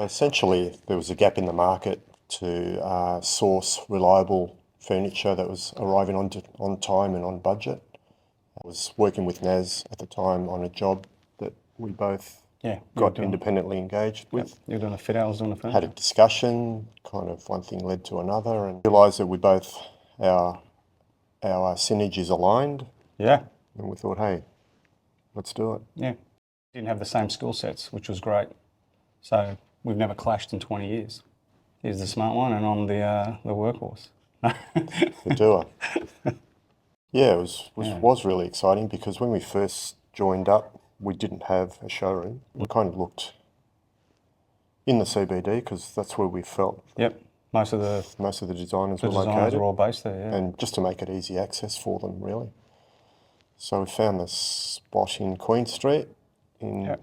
Essentially, there was a gap in the market to source reliable furniture that was arriving on time and on budget. I was working with Naz at the time on a job that we both got independently engaged with. You were doing a fit out, I was doing a furniture. Had a discussion, kind of one thing led to another, and realised that we both, our synergies aligned. Yeah. And we thought, hey, let's do it. Yeah. Didn't have the same skill sets, which was great. So we've never clashed in 20 years. He's the smart one and I'm the workhorse. The doer. Yeah, it was really exciting because when we first joined up, we didn't have a showroom. We kind of looked in the CBD because that's where we felt. Yep. Most of the designers were located. The designers were all based there, yeah. And just to make it easy access for them, really. So we found this spot in Queen Street in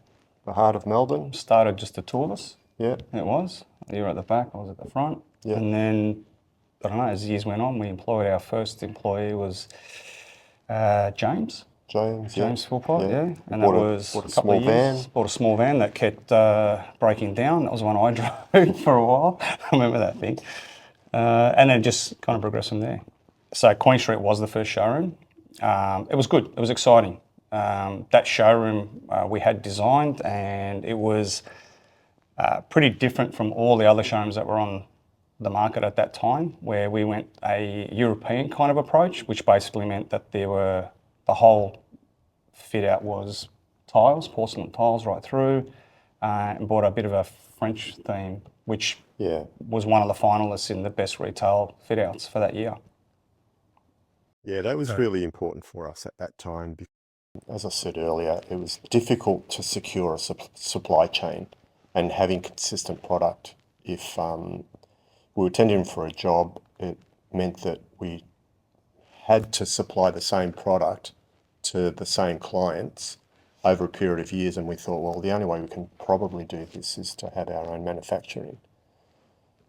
the heart of Melbourne. Started just the two of us. Yeah. It was. You were at the back, I was at the front. Yeah. And then, I don't know, as years went on, we employed, our first employee was James. James Philpott, yeah. And that was a couple of years. Bought a small van that kept breaking down. That was the one I drove for a while. I remember that thing. And then just kind of progressed from there. So Queen Street was the first showroom. It was good. It was exciting. That showroom we had designed, and it was pretty different from all the other showrooms that were on the market at that time, where we went a European kind of approach, which basically meant that the whole fit out was tiles, porcelain tiles right through, and brought a bit of a French theme, which was one of the finalists in the best retail fit outs for that year. Yeah, that was really important for us at that time. As I said earlier, it was difficult to secure a supply chain and having consistent product. If we were tendering for a job, it meant that we had to supply the same product to the same clients over a period of years, and we thought, well, the only way we can probably do this is to have our own manufacturing.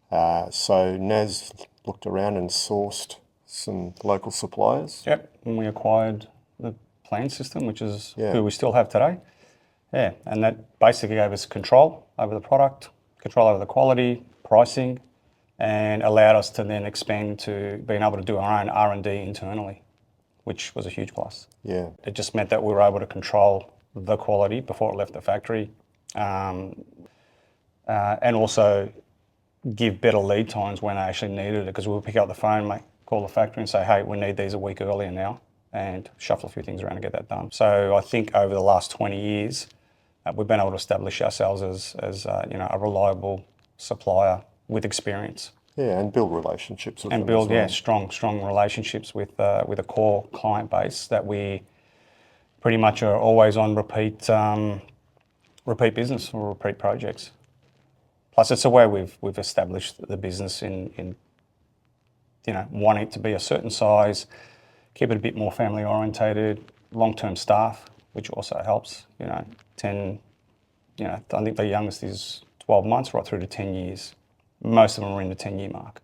So Naz looked around and sourced some local suppliers. Yep, and we acquired the Plan System, which is who we still have today. Yeah, and that basically gave us control over the product, control over the quality, pricing, and allowed us to then expand to being able to do our own R&D internally, which was a huge plus. Yeah. It just meant that we were able to control the quality before it left the factory, and also give better lead times when I actually needed it, because we would pick up the phone, call the factory and say, hey, we need these a week earlier now, and shuffle a few things around to get that done. So I think over the last 20 years, we've been able to establish ourselves as a reliable supplier with experience. Yeah, and build relationships with them. And build, strong relationships with a core client base that we pretty much are always on repeat business or repeat projects. Plus, it's a way we've established the business in wanting it to be a certain size, keep it a bit more family orientated, long-term staff, which also helps. I think the youngest is 12 months right through to 10 years. Most of them are in the 10-year mark.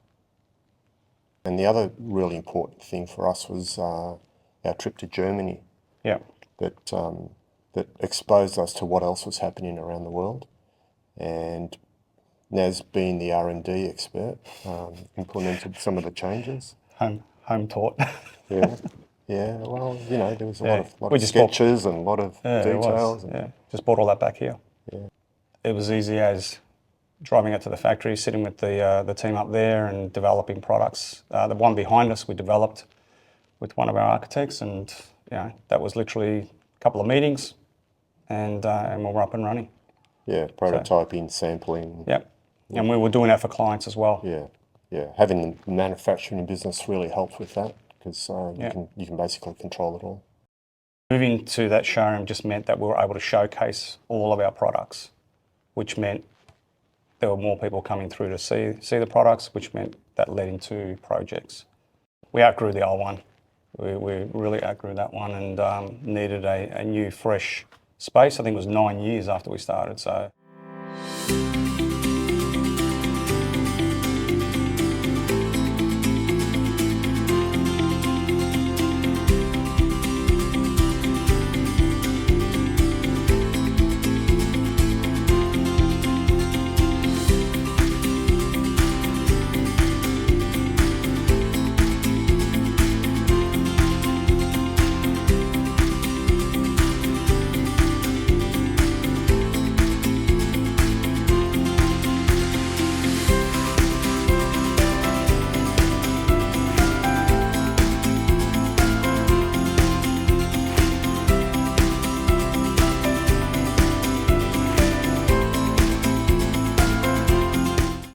And the other really important thing for us was our trip to Germany. Yeah. That exposed us to what else was happening around the world. And Naz, being the R&D expert, implemented some of the changes. Home taught. Yeah. Well, there was a lot of sketches and a lot of details. Just brought all that back here. Yeah. It was easy as driving out to the factory, sitting with the team up there and developing products. The one behind us we developed with one of our architects, and that was literally a couple of meetings, and we were up and running. Yeah, prototyping, sampling. Yep, and we were doing that for clients as well. Yeah. Having the manufacturing business really helps with that, because you can basically control it all. Moving to that showroom just meant that we were able to showcase all of our products, which meant there were more people coming through to see the products, which meant that led into projects. We outgrew the old one. We really outgrew that one and needed a new, fresh space. I think it was 9 years after we started. So.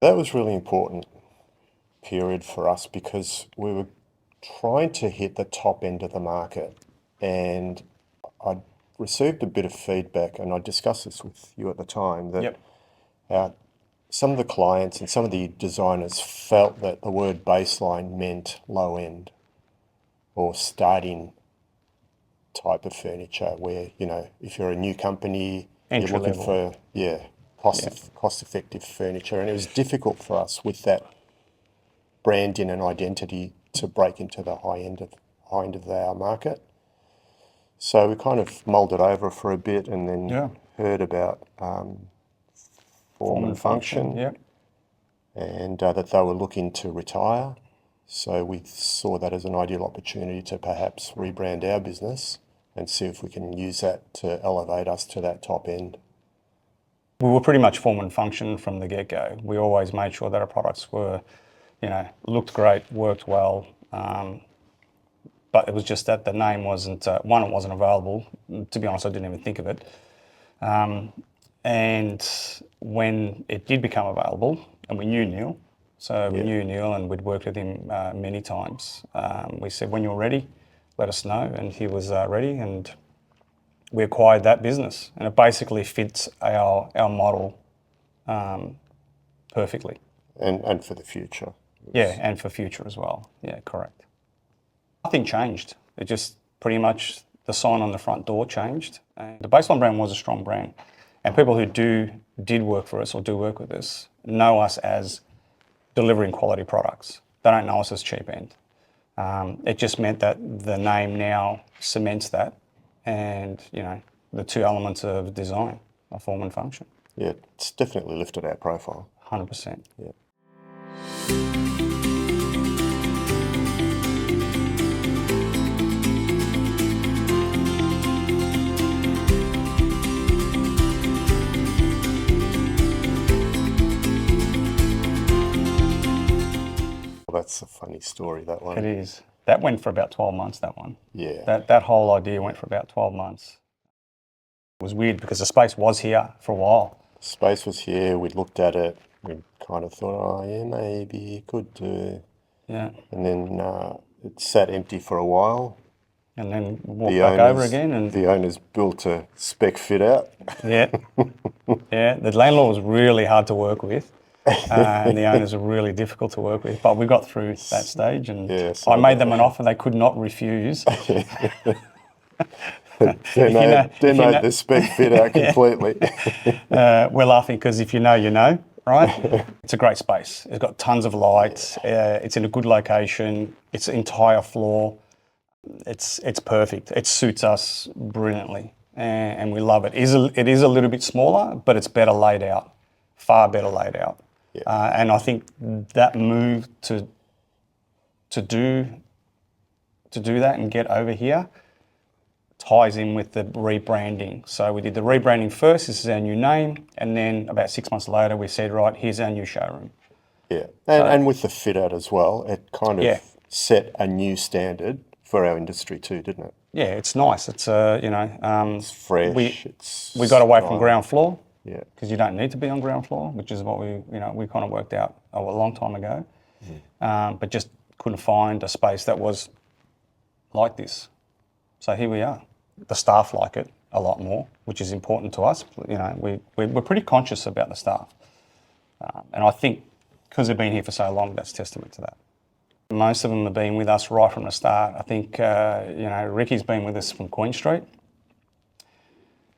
That was really important period for us because we were trying to hit the top end of the market, and I received a bit of feedback, and I discussed this with you at the time, that some of the clients and some of the designers felt that the word baseline meant low end or starting type of furniture, where, you know, if you're a new company, Entry you're looking level. for cost-effective furniture, and it was difficult for us with that branding and identity to break into the high end of our market. So we kind of mulled it over for a bit, and then heard about Form and Function, and that they were looking to retire. So we saw that as an ideal opportunity to perhaps rebrand our business and see if we can use that to elevate us to that top end. We were pretty much Form and Function from the get-go. We always made sure that our products were, you know, looked great, worked well, but it was just that the name wasn't, one, it wasn't available. To be honest, I didn't even think of it. And when it did become available, and we knew Neil, we knew Neil and we'd worked with him many times, we said, when you're ready, let us know. And he was ready, and we acquired that business. And it basically fits our model perfectly. And for the future. Yeah, and for future as well. Yeah, correct. Nothing changed. It just pretty much, the sign on the front door changed. And the Baseline brand was a strong brand. And people who did work for us or do work with us know us as delivering quality products. They don't know us as cheap end. It just meant that the name now cements that, and, you know, the two elements of design are Form and Function. Yeah, it's definitely lifted our profile. 100%. Yeah. That's a funny story, that one. It is. That went for about 12 months, that one. Yeah. That whole idea went for about 12 months. It was weird because the space was here for a while. Space was here, we looked at it, we kind of thought, oh yeah, maybe you could do. Yeah. And then it sat empty for a while. And then walked back over again. And the owners built a spec fit out. Yeah. Yeah. The landlord was really hard to work with. And the owners were really difficult to work with. But we got through that stage, and I made them an offer they could not refuse. Demoed the spec fit out completely. We're laughing because if you know, you know, right? It's a great space. It's got tons of light. It's in a good location. It's an entire floor. It's perfect. It suits us brilliantly, and we love it. It is a little bit smaller, but it's better laid out, far better laid out. Yeah. And I think that move to do that and get over here ties in with the rebranding. So we did the rebranding first. This is our new name, and then about 6 months later, we said, right, here's our new showroom. Yeah, and with the fit out as well, it kind of set a new standard for our industry too, didn't it? Yeah, it's nice. It's it's fresh. We got away from ground floor. Yeah. Because you don't need to be on ground floor, which is what we kind of worked out a long time ago, but just couldn't find a space that was like this. So here we are. The staff like it a lot more, which is important to us. You know, we're pretty conscious about the staff, and I think because they've been here for so long, that's testament to that. Most of them have been with us right from the start. I think Ricky's been with us from Queen Street.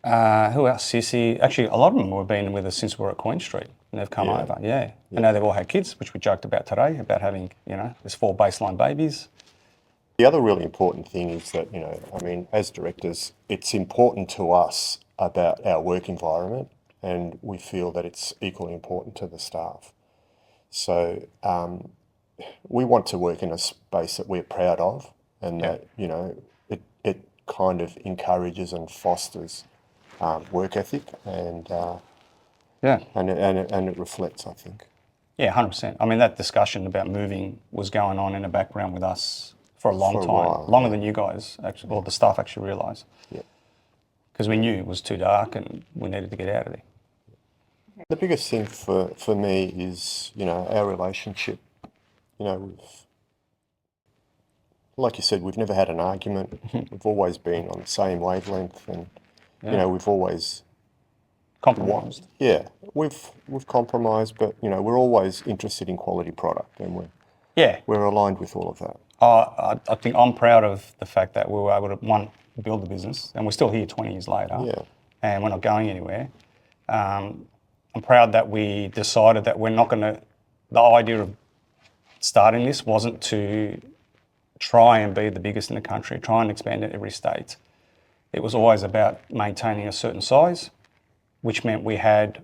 Who else? Sissy. Actually, a lot of them have been with us since we were at Queen Street, and they've come over. Yeah. And now they've all had kids, which we joked about today, about having, there's 4 baseline babies. The other really important thing is that, as directors, it's important to us about our work environment, and we feel that it's equally important to the staff. So we want to work in a space that we're proud of, and that, it kind of encourages and fosters work ethic, and it reflects, I think. Yeah, 100%. I mean, that discussion about moving was going on in the background with us for a long time, longer than you guys actually, or the staff actually realised. Yeah. Because we knew it was too dark and we needed to get out of there. The biggest thing for me is, our relationship. Like you said, we've never had an argument. We've always been on the same wavelength, and we've always compromised. Yeah, we've compromised, but we're always interested in quality product, and we're aligned with all of that. I think I'm proud of the fact that we were able to build the business, and we're still here 20 years later. Yeah. And we're not going anywhere. I'm proud that we decided that we're not going to. The idea of starting this wasn't to try and be the biggest in the country, try and expand in every state. It was always about maintaining a certain size, which meant we had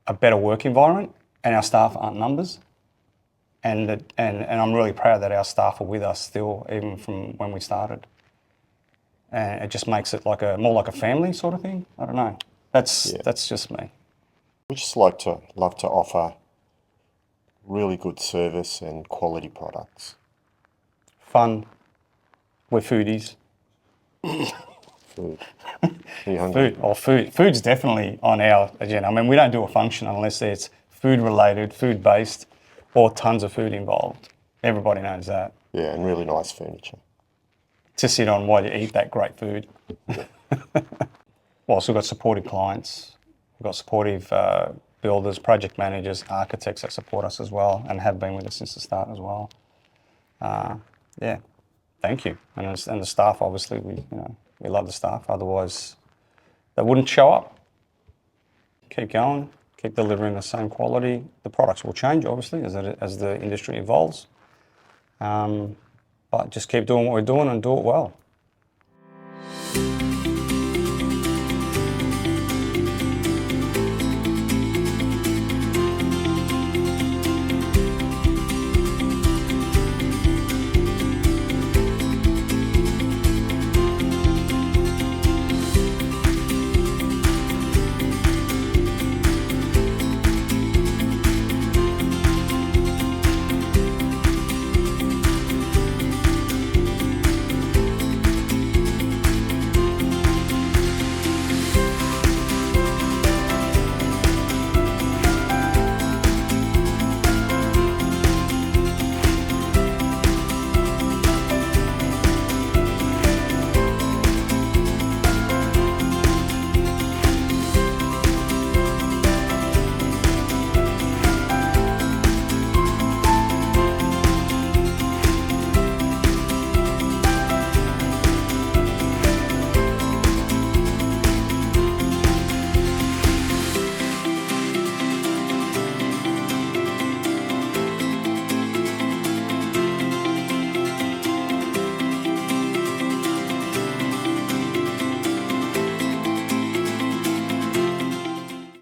a better work environment, and our staff aren't numbers. And I'm really proud that our staff are with us still, even from when we started. And it just makes it more like a family sort of thing. I don't know. That's just me. We just love to offer really good service and quality products. Fun. We're foodies. Food. Are you hungry? Food's definitely on our agenda. I mean, we don't do a function unless it's food related, food based, or tons of food involved. Everybody knows that. Yeah, and really nice furniture to sit on while you eat that great food. Well, so we've got supportive clients, we've got supportive builders, project managers, architects that support us as well and have been with us since the start as well. Thank you. And the staff, obviously, we love the staff, otherwise they wouldn't show up. Keep going, keep delivering the same quality. The products will change, obviously, as the industry evolves. But just keep doing what we're doing and do it well.